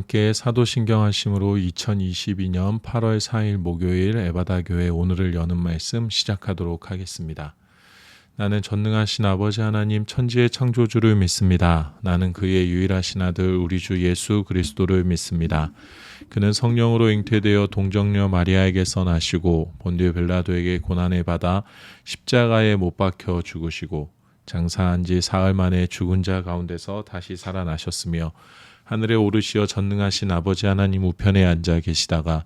함께 사도신경 하심으로 2022년 8월 4일 목요일 에바다 교회 오늘을 여는 말씀 시작하도록 하겠습니다. 나는 전능하신 아버지 하나님 천지의 창조주를 믿습니다. 나는 그의 유일하신 아들 우리 주 예수 그리스도를 믿습니다. 그는 성령으로 잉태되어 동정녀 마리아에게서 나시고 본디오 빌라도에게 고난을 받아 십자가에 못 박혀 죽으시고 장사한 지 사흘 만에 죽은 자 가운데서 다시 살아나셨으며 하늘에 오르시어 전능하신 아버지 하나님 우편에 앉아 계시다가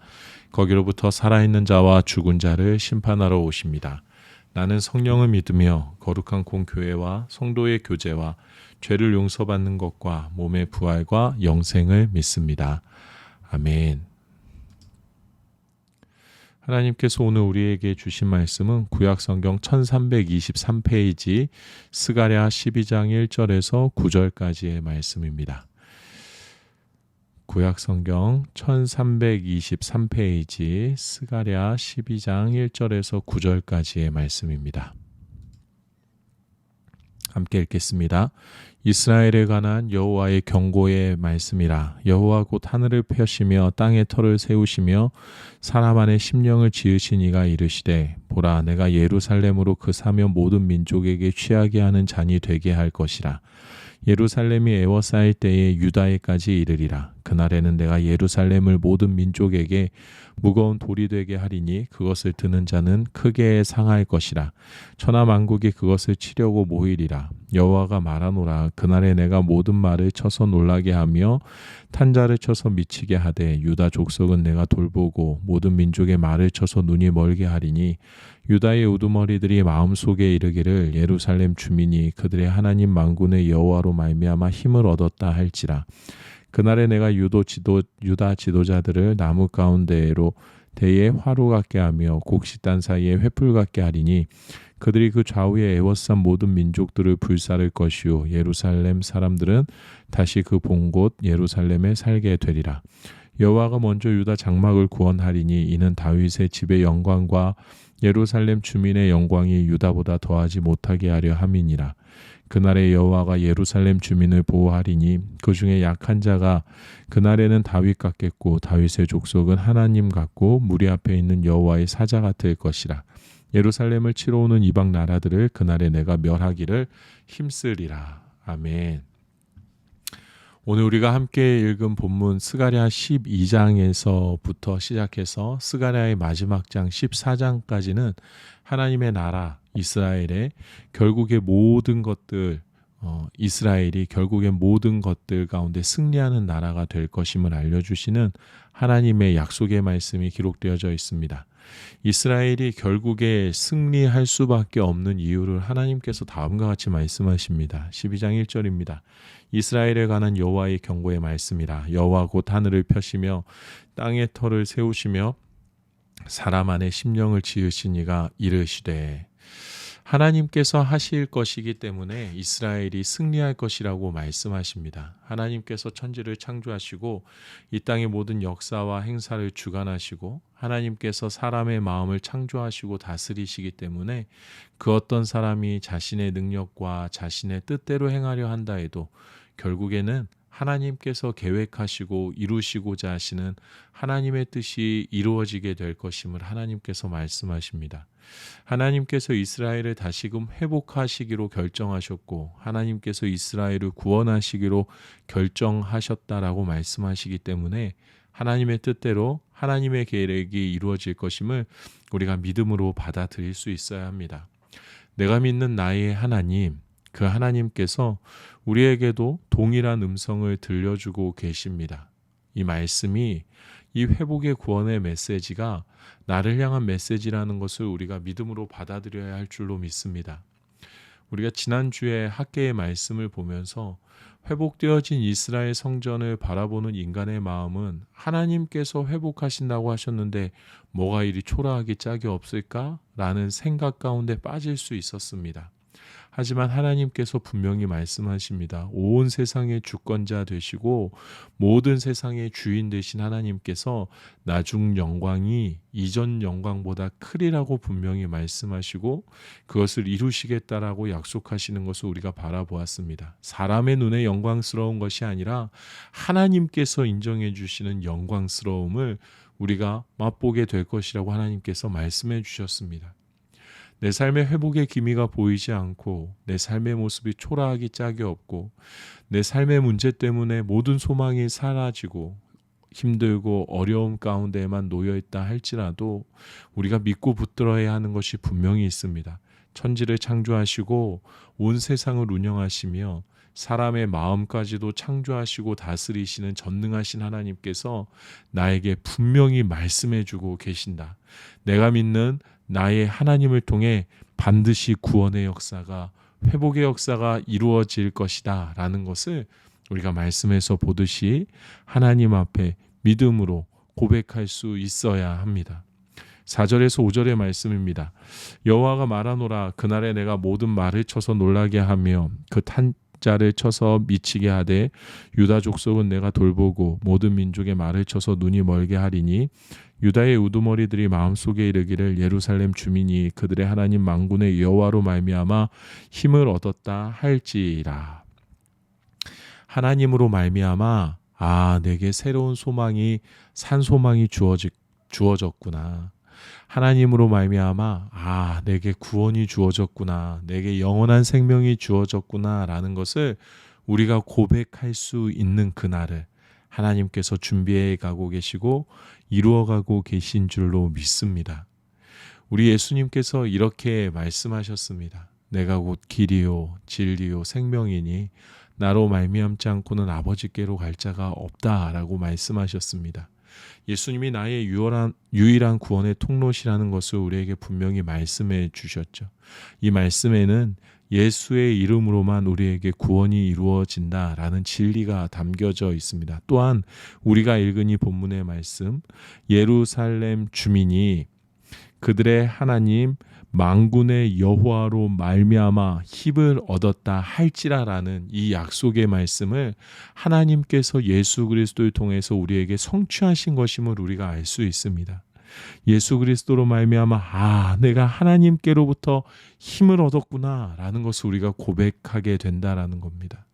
거기로부터 살아있는 자와 죽은 자를 심판하러 오십니다. 나는 성령을 믿으며 거룩한 공교회와 성도의 교제와 죄를 용서받는 것과 몸의 부활과 영생을 믿습니다. 아멘. 하나님께서 오늘 우리에게 주신 말씀은 구약성경 1323페이지 스가랴 12장 1절에서 9절까지의 말씀입니다. 구약성경 1323페이지 스가랴 12장 1절에서 9절까지의 말씀입니다. 함께 읽겠습니다. 이스라엘에 관한 여호와의 경고의 말씀이라. 여호와 곧 하늘을 펴시며 땅에 터를 세우시며 사람 안에 심령을 지으신 이가 이르시되 보라 내가 예루살렘으로 그 사면 모든 민족에게 취하게 하는 잔이 되게 할 것이라. 예루살렘이 에워싸일 때에 유다에까지 이르리라. 그날에는 내가 예루살렘을 모든 민족에게 무거운 돌이 되게 하리니 그것을 드는 자는 크게 상할 것이라. 천하 만국이 그것을 치려고 모이리라. 여호와가 말하노라. 그날에 내가 모든 말을 쳐서 놀라게 하며 탄자를 쳐서 미치게 하되 유다 족속은 내가 돌보고 모든 민족의 말을 쳐서 눈이 멀게 하리니 유다의 우두머리들이 마음속에 이르기를 예루살렘 주민이 그들의 하나님 만군의 여호와로 말미암아 힘을 얻었다 할지라. 그날에 내가 유다 지도자들을 나무 가운데로 대에 화로 같게 하며 곡식단 사이에 횃불 같게 하리니 그들이 그 좌우에 에워싼 모든 민족들을 불사를 것이요 예루살렘 사람들은 다시 그 본 곳 예루살렘에 살게 되리라. 여호와가 먼저 유다 장막을 구원하리니 이는 다윗의 집의 영광과 예루살렘 주민의 영광이 유다보다 더하지 못하게 하려 함이니라. 그날에 여호와가 예루살렘 주민을 보호하리니 그 중에 약한 자가 그날에는 다윗 같겠고 다윗의 족속은 하나님 같고 무리 앞에 있는 여호와의 사자 같을 것이라. 예루살렘을 치러 오는 이방 나라들을 그날에 내가 멸하기를 힘쓰리라. 아멘. 오늘 우리가 함께 읽은 본문 스가랴 12장에서부터 시작해서 스가랴의 마지막 장 14장까지는 하나님의 나라 이스라엘의 결국의 모든 것들 이스라엘이 결국의 모든 것들 가운데 승리하는 나라가 될 것임을 알려주시는 하나님의 약속의 말씀이 기록되어져 있습니다. 이스라엘이 결국에 승리할 수밖에 없는 이유를 하나님께서 다음과 같이 말씀하십니다. 12장 1절입니다. 이스라엘에 관한 여호와의 경고의 말씀이라. 여호와 곧 하늘을 펴시며 땅에 터를 세우시며 사람 안에 심령을 지으신 이가 이르시되. 하나님께서 하실 것이기 때문에 이스라엘이 승리할 것이라고 말씀하십니다. 하나님께서 천지를 창조하시고 이 땅의 모든 역사와 행사를 주관하시고 하나님께서 사람의 마음을 창조하시고 다스리시기 때문에 그 어떤 사람이 자신의 능력과 자신의 뜻대로 행하려 한다 해도 결국에는 하나님께서 계획하시고 이루시고자 하시는 하나님의 뜻이 이루어지게 될 것임을 하나님께서 말씀하십니다. 하나님께서 이스라엘을 다시금 회복하시기로 결정하셨고 하나님께서 이스라엘을 구원하시기로 결정하셨다라고 말씀하시기 때문에 하나님의 뜻대로 하나님의 계획이 이루어질 것임을 우리가 믿음으로 받아들일 수 있어야 합니다. 내가 믿는 나의 하나님, 그 하나님께서 우리에게도 동일한 음성을 들려주고 계십니다. 이 말씀이 이 회복의 구원의 메시지가 나를 향한 메시지라는 것을 우리가 믿음으로 받아들여야 할 줄로 믿습니다. 우리가 지난주에 학개의 말씀을 보면서 회복되어진 이스라엘 성전을 바라보는 인간의 마음은 하나님께서 회복하신다고 하셨는데 뭐가 이리 초라하기 짝이 없을까? 라는 생각 가운데 빠질 수 있었습니다. 하지만 하나님께서 분명히 말씀하십니다. 온 세상의 주권자 되시고 모든 세상의 주인 되신 하나님께서 나중 영광이 이전 영광보다 크리라고 분명히 말씀하시고 그것을 이루시겠다라고 약속하시는 것을 우리가 바라보았습니다. 사람의 눈에 영광스러운 것이 아니라 하나님께서 인정해 주시는 영광스러움을 우리가 맛보게 될 것이라고 하나님께서 말씀해 주셨습니다. 내 삶의 회복의 기미가 보이지 않고 내 삶의 모습이 초라하기 짝이 없고 내 삶의 문제 때문에 모든 소망이 사라지고 힘들고 어려움 가운데에만 놓여있다 할지라도 우리가 믿고 붙들어야 하는 것이 분명히 있습니다. 천지를 창조하시고 온 세상을 운영하시며 사람의 마음까지도 창조하시고 다스리시는 전능하신 하나님께서 나에게 분명히 말씀해주고 계신다. 내가 믿는 나의 하나님을 통해 반드시 구원의 역사가 회복의 역사가 이루어질 것이다 라는 것을 우리가 말씀에서 보듯이 하나님 앞에 믿음으로 고백할 수 있어야 합니다. 4절에서 5절의 말씀입니다. 여호와가 말하노라 그날에 내가 모든 말을 쳐서 놀라게 하며 그 탄자를 쳐서 미치게 하되 유다 족속은 내가 돌보고 모든 민족의 말을 쳐서 눈이 멀게 하리니 유다의 우두머리들이 마음속에 이르기를 예루살렘 주민이 그들의 하나님 만군의 여호와로 말미암아 힘을 얻었다 할지라. 하나님으로 말미암아 내게 새로운 소망이 산 소망이 주어졌구나. 하나님으로 말미암아 내게 구원이 주어졌구나. 내게 영원한 생명이 주어졌구나 라는 것을 우리가 고백할 수 있는 그날을 하나님께서 준비해 가고 계시고 이루어가고 계신 줄로 믿습니다. 우리 예수님께서 이렇게 말씀하셨습니다. 내가 곧 길이요 진리요 생명이니 나로 말미암지 않고는 아버지께로 갈 자가 없다라고 말씀하셨습니다. 예수님이 나의 유일한 구원의 통로시라는 것을 우리에게 분명히 말씀해 주셨죠. 이 말씀에는 예수의 이름으로만 우리에게 구원이 이루어진다라는 진리가 담겨져 있습니다. 또한 우리가 읽은 이 본문의 말씀, 예루살렘 주민이 그들의 하나님 만군의 여호와로 말미암아 힘을 얻었다 할지라라는 이 약속의 말씀을 하나님께서 예수 그리스도를 통해서 우리에게 성취하신 것임을 우리가 알 수 있습니다. 예수 그리스도로 말미암아 내가 하나님께로부터 힘을 얻었구나 라는 것을 우리가 고백하게 된다라는 겁니다.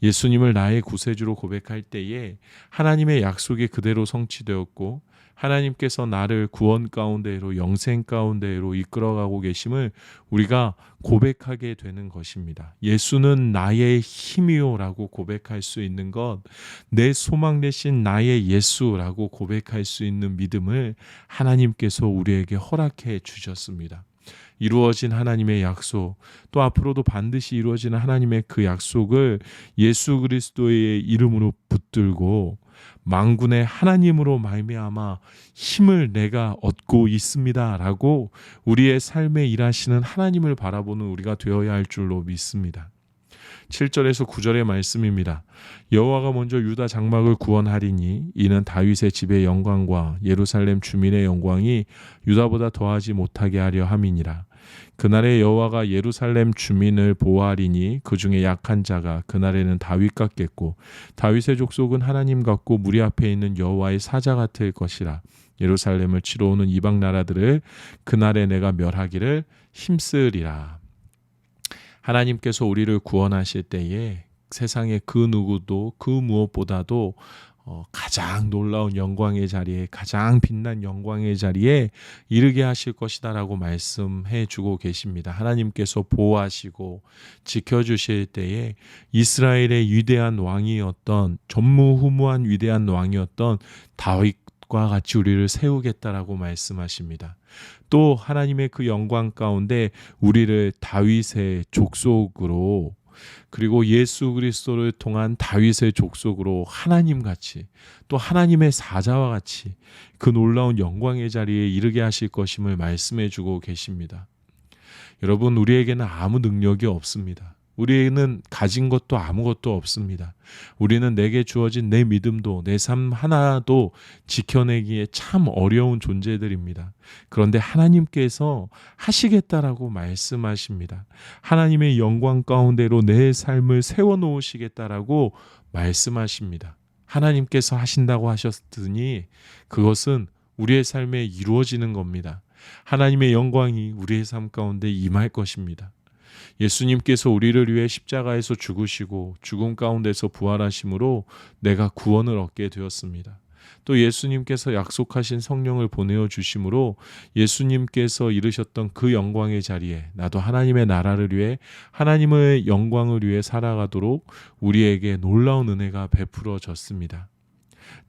예수님을 나의 구세주로 고백할 때에 하나님의 약속이 그대로 성취되었고 하나님께서 나를 구원 가운데로 영생 가운데로 이끌어가고 계심을 우리가 고백하게 되는 것입니다. 예수는 나의 힘이요라고 고백할 수 있는 것, 내 소망 되신 나의 예수라고 고백할 수 있는 믿음을 하나님께서 우리에게 허락해 주셨습니다. 이루어진 하나님의 약속, 또 앞으로도 반드시 이루어지는 하나님의 그 약속을 예수 그리스도의 이름으로 붙들고 만군의 하나님으로 말미암아 힘을 내가 얻고 있습니다라고 우리의 삶에 일하시는 하나님을 바라보는 우리가 되어야 할 줄로 믿습니다. 7절에서 9절의 말씀입니다. 여호와가 먼저 유다 장막을 구원하리니 이는 다윗의 집의 영광과 예루살렘 주민의 영광이 유다보다 더하지 못하게 하려 함이니라. 그날에 여호와가 예루살렘 주민을 보호하리니 그 중에 약한 자가 그날에는 다윗 같겠고 다윗의 족속은 하나님 같고 무리 앞에 있는 여호와의 사자 같을 것이라. 예루살렘을 치러 오는 이방 나라들을 그날에 내가 멸하기를 힘쓰리라. 하나님께서 우리를 구원하실 때에 세상의 그 누구도 그 무엇보다도 가장 놀라운 영광의 자리에 가장 빛난 영광의 자리에 이르게 하실 것이다라고 말씀해 주고 계십니다. 하나님께서 보호하시고 지켜주실 때에 이스라엘의 위대한 왕이었던 전무후무한 위대한 왕이었던 다윗과 같이 우리를 세우겠다라고 말씀하십니다. 또 하나님의 그 영광 가운데 우리를 다윗의 족속으로 그리고 예수 그리스도를 통한 다윗의 족속으로 하나님같이 또 하나님의 사자와 같이 그 놀라운 영광의 자리에 이르게 하실 것임을 말씀해 주고 계십니다. 여러분, 우리에게는 아무 능력이 없습니다. 우리는 가진 것도 아무것도 없습니다. 우리는 내게 주어진 내 믿음도 내 삶 하나도 지켜내기에 참 어려운 존재들입니다. 그런데 하나님께서 하시겠다라고 말씀하십니다. 하나님의 영광 가운데로 내 삶을 세워놓으시겠다라고 말씀하십니다. 하나님께서 하신다고 하셨으니 그것은 우리의 삶에 이루어지는 겁니다. 하나님의 영광이 우리의 삶 가운데 임할 것입니다. 예수님께서 우리를 위해 십자가에서 죽으시고 죽음 가운데서 부활하심으로 내가 구원을 얻게 되었습니다. 또 예수님께서 약속하신 성령을 보내어 주심으로 예수님께서 이르셨던 그 영광의 자리에 나도 하나님의 나라를 위해 하나님의 영광을 위해 살아가도록 우리에게 놀라운 은혜가 베풀어졌습니다.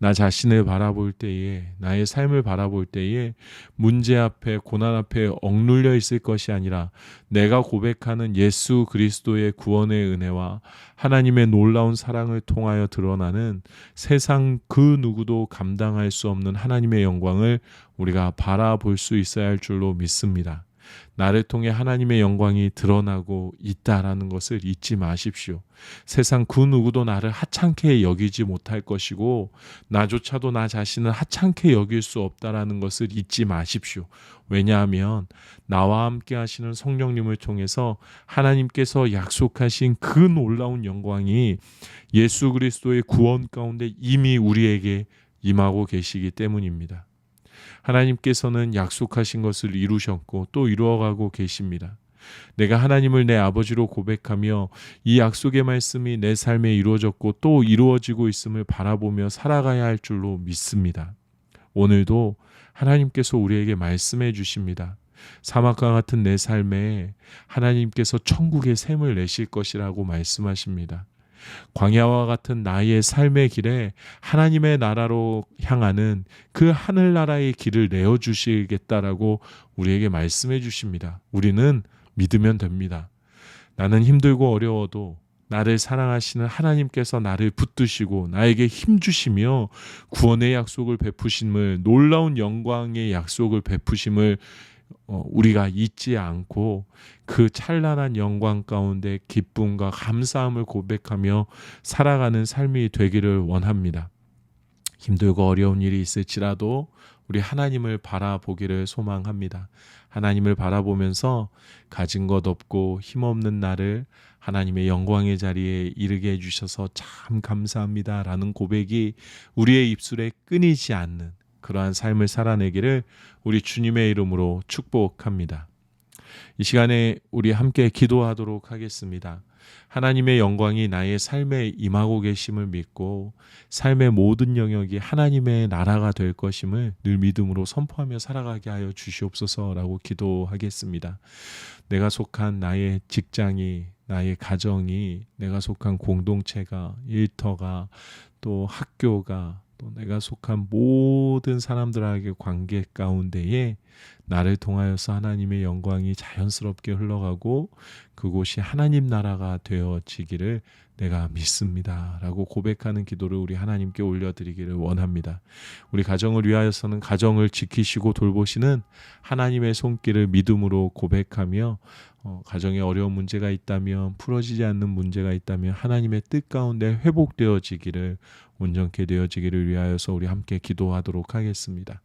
나 자신을 바라볼 때에, 나의 삶을 바라볼 때에 문제 앞에, 고난 앞에 억눌려 있을 것이 아니라 내가 고백하는 예수 그리스도의 구원의 은혜와 하나님의 놀라운 사랑을 통하여 드러나는 세상 그 누구도 감당할 수 없는 하나님의 영광을 우리가 바라볼 수 있어야 할 줄로 믿습니다. 나를 통해 하나님의 영광이 드러나고 있다라는 것을 잊지 마십시오. 세상 그 누구도 나를 하찮게 여기지 못할 것이고 나조차도 나 자신을 하찮게 여길 수 없다라는 것을 잊지 마십시오. 왜냐하면 나와 함께 하시는 성령님을 통해서 하나님께서 약속하신 그 놀라운 영광이 예수 그리스도의 구원 가운데 이미 우리에게 임하고 계시기 때문입니다. 하나님께서는 약속하신 것을 이루셨고 또 이루어가고 계십니다. 내가 하나님을 내 아버지로 고백하며 이 약속의 말씀이 내 삶에 이루어졌고 또 이루어지고 있음을 바라보며 살아가야 할 줄로 믿습니다. 오늘도 하나님께서 우리에게 말씀해 주십니다. 사막과 같은 내 삶에 하나님께서 천국의 샘을 내실 것이라고 말씀하십니다. 광야와 같은 나의 삶의 길에 하나님의 나라로 향하는 그 하늘나라의 길을 내어주시겠다라고 우리에게 말씀해 주십니다. 우리는 믿으면 됩니다. 나는 힘들고 어려워도 나를 사랑하시는 하나님께서 나를 붙드시고 나에게 힘주시며 구원의 약속을 베푸심을, 놀라운 영광의 약속을 베푸심을 우리가 잊지 않고 그 찬란한 영광 가운데 기쁨과 감사함을 고백하며 살아가는 삶이 되기를 원합니다. 힘들고 어려운 일이 있을지라도 우리 하나님을 바라보기를 소망합니다. 하나님을 바라보면서 가진 것 없고 힘없는 나를 하나님의 영광의 자리에 이르게 해주셔서 참 감사합니다라는 고백이 우리의 입술에 끊이지 않는 그러한 삶을 살아내기를 우리 주님의 이름으로 축복합니다. 이 시간에 우리 함께 기도하도록 하겠습니다. 하나님의 영광이 나의 삶에 임하고 계심을 믿고 삶의 모든 영역이 하나님의 나라가 될 것임을 늘 믿음으로 선포하며 살아가게 하여 주시옵소서라고 기도하겠습니다. 내가 속한 나의 직장이, 나의 가정이, 내가 속한 공동체가, 일터가, 또 학교가, 또 내가 속한 모든 사람들에게 관계 가운데에 나를 통하여서 하나님의 영광이 자연스럽게 흘러가고 그곳이 하나님 나라가 되어지기를 내가 믿습니다 라고 고백하는 기도를 우리 하나님께 올려드리기를 원합니다. 우리 가정을 위하여서는 가정을 지키시고 돌보시는 하나님의 손길을 믿음으로 고백하며 가정에 어려운 문제가 있다면, 풀어지지 않는 문제가 있다면 하나님의 뜻 가운데 회복되어지기를, 온전케 되어지기를 위하여서 우리 함께 기도하도록 하겠습니다.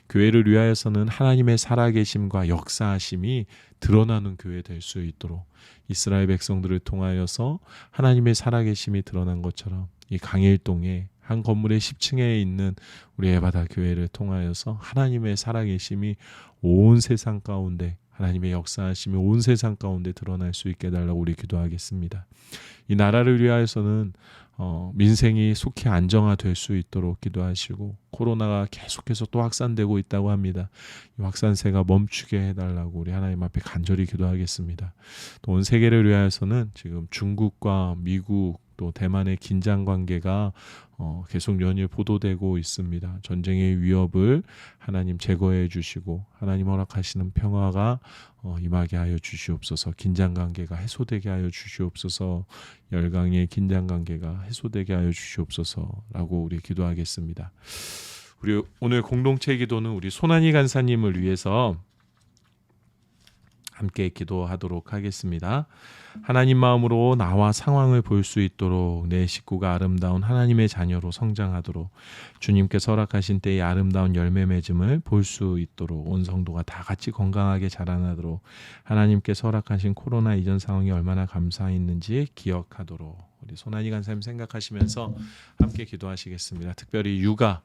교회를 위하여서는 하나님의 살아계심과 역사하심이 드러나는 교회 될 수 있도록 이스라엘 백성들을 통하여서 하나님의 살아계심이 드러난 것처럼 이 강일동에 한 건물의 10층에 있는 우리 에바다 교회를 통하여서 하나님의 살아계심이 온 세상 가운데, 하나님의 역사하심이 온 세상 가운데 드러날 수 있게 해달라고 우리 기도하겠습니다. 이 나라를 위하여서는 민생이 속히 안정화될 수 있도록 기도하시고, 코로나가 계속해서 또 확산되고 있다고 합니다. 이 확산세가 멈추게 해달라고 우리 하나님 앞에 간절히 기도하겠습니다. 또 온 세계를 위하여서는 지금 중국과 미국 또 대만의 긴장 관계가 계속 연일 보도되고 있습니다. 전쟁의 위협을 하나님 제거해 주시고 하나님 허락하시는 평화가 임하게 하여 주시옵소서. 긴장 관계가 해소되게 하여 주시옵소서. 열강의 긴장 관계가 해소되게 하여 주시옵소서라고 우리 기도하겠습니다. 우리 오늘 공동체 기도는 우리 손한희 간사님을 위해서 함께 기도하도록 하겠습니다. 하나님 마음으로 나와 상황을 볼 수 있도록 내 식구가 아름다운 하나님의 자녀로 성장하도록 주님께서 허락하신 때의 아름다운 열매 맺음을 볼 수 있도록 온 성도가 다 같이 건강하게 자라나도록 하나님께서 허락하신 코로나 이전 상황이 얼마나 감사했는지 기억하도록 우리 손안희 간사님 생각하시면서 함께 기도하시겠습니다. 특별히 육아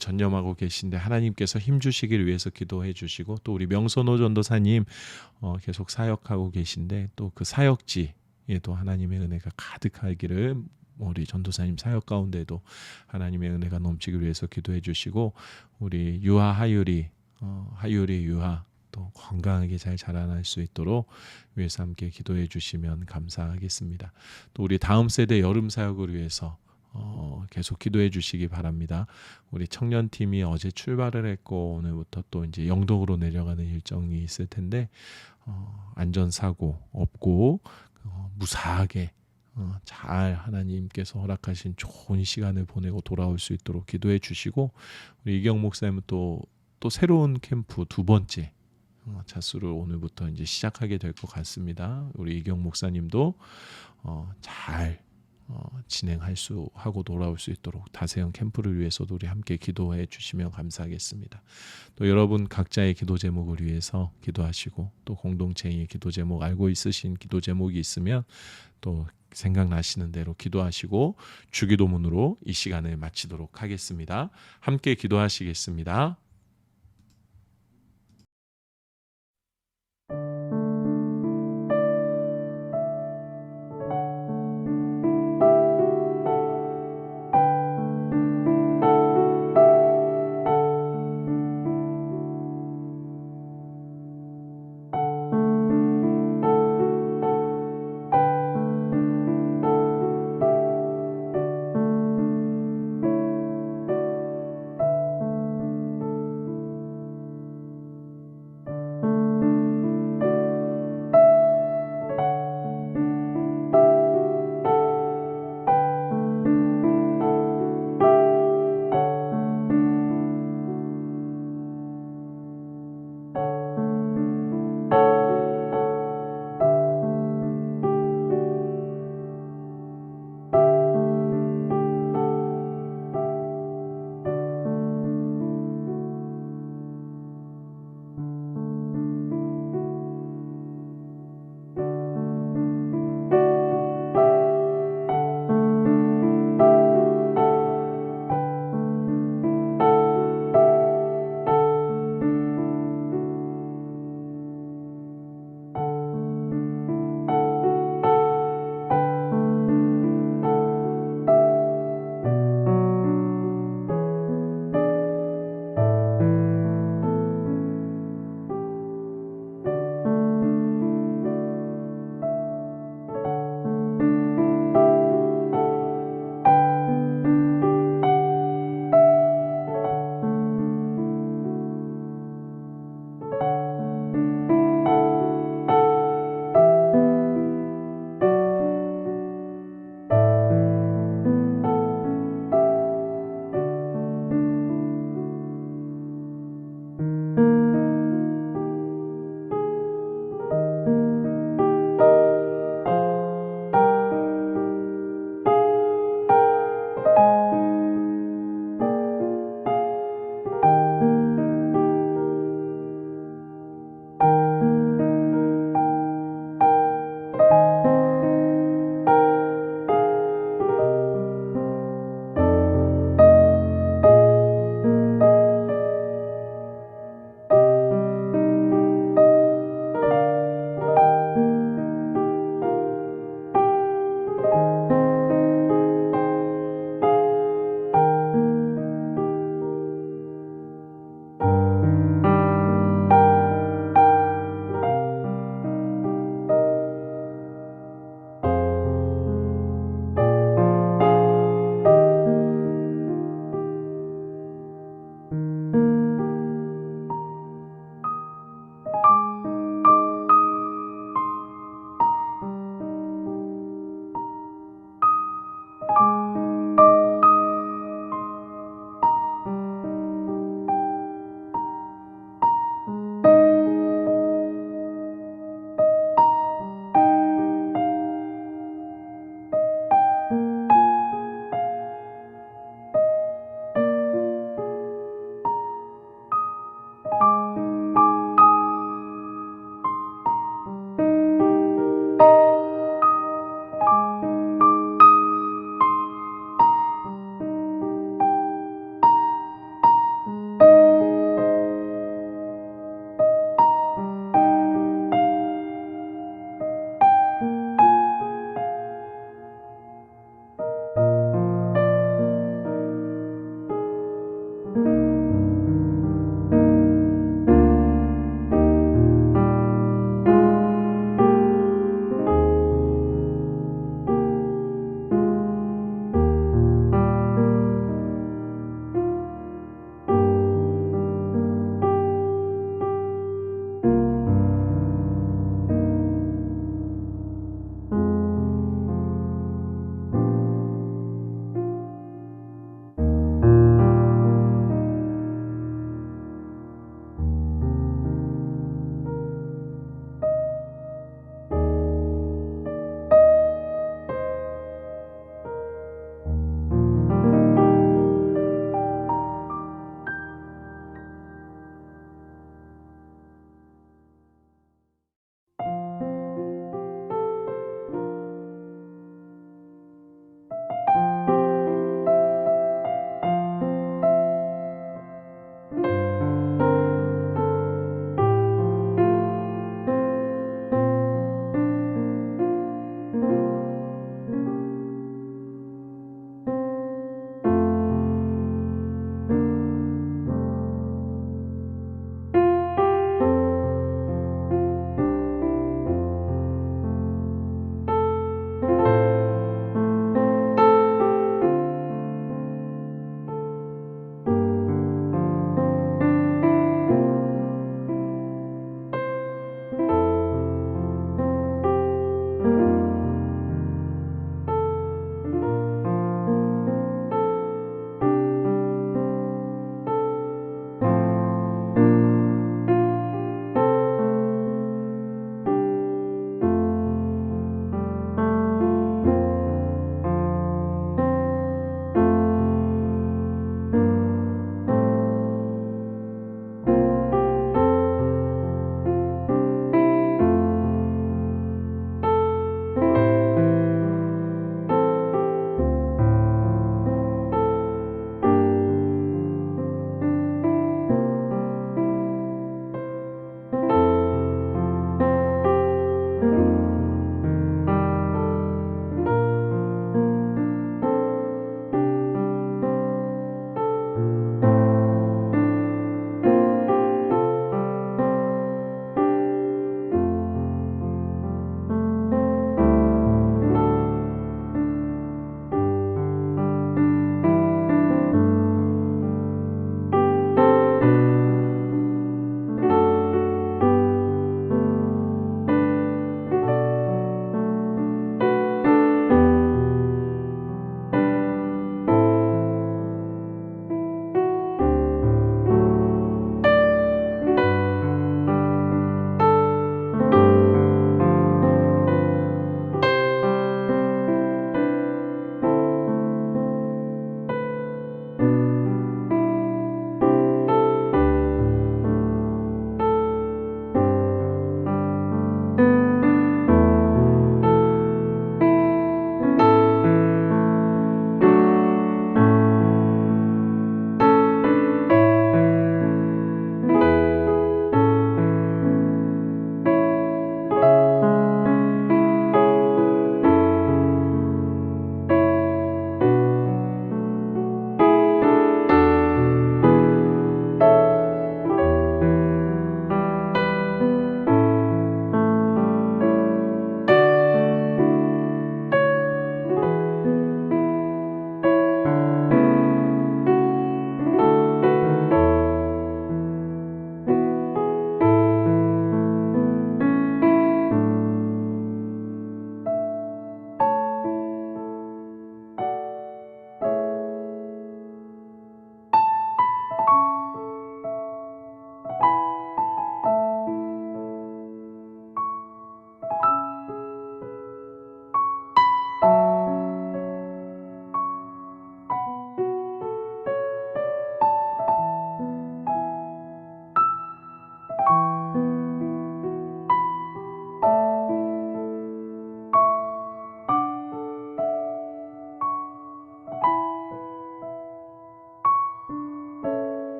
전념하고 계신데 하나님께서 힘주시기를 위해서 기도해 주시고 또 우리 명선호 전도사님 계속 사역하고 계신데 또 그 사역지에도 하나님의 은혜가 가득하기를 우리 전도사님 사역 가운데도 하나님의 은혜가 넘치기 위해서 기도해 주시고 우리 유아 하율이 유아 또 건강하게 잘 자라날 수 있도록 위해서 함께 기도해 주시면 감사하겠습니다. 또 우리 다음 세대 여름 사역을 위해서 계속 기도해 주시기 바랍니다. 우리 청년팀이 어제 출발을 했고 오늘부터 또 이제 영동으로 내려가는 일정이 있을 텐데 안전사고 없고 무사하게 잘 하나님께서 허락하신 좋은 시간을 보내고 돌아올 수 있도록 기도해 주시고 우리 이경 목사님은 또 새로운 캠프 두 번째 자수를 오늘부터 이제 시작하게 될 것 같습니다. 우리 이경 목사님도 잘 진행할 수 하고 돌아올 수 있도록 다세형 캠프를 위해서도 우리 함께 기도해 주시면 감사하겠습니다. 또 여러분 각자의 기도 제목을 위해서 기도하시고 또 공동체의 기도 제목 알고 있으신 기도 제목이 있으면 또 생각나시는 대로 기도하시고 주기도문으로 이 시간을 마치도록 하겠습니다. 함께 기도하시겠습니다.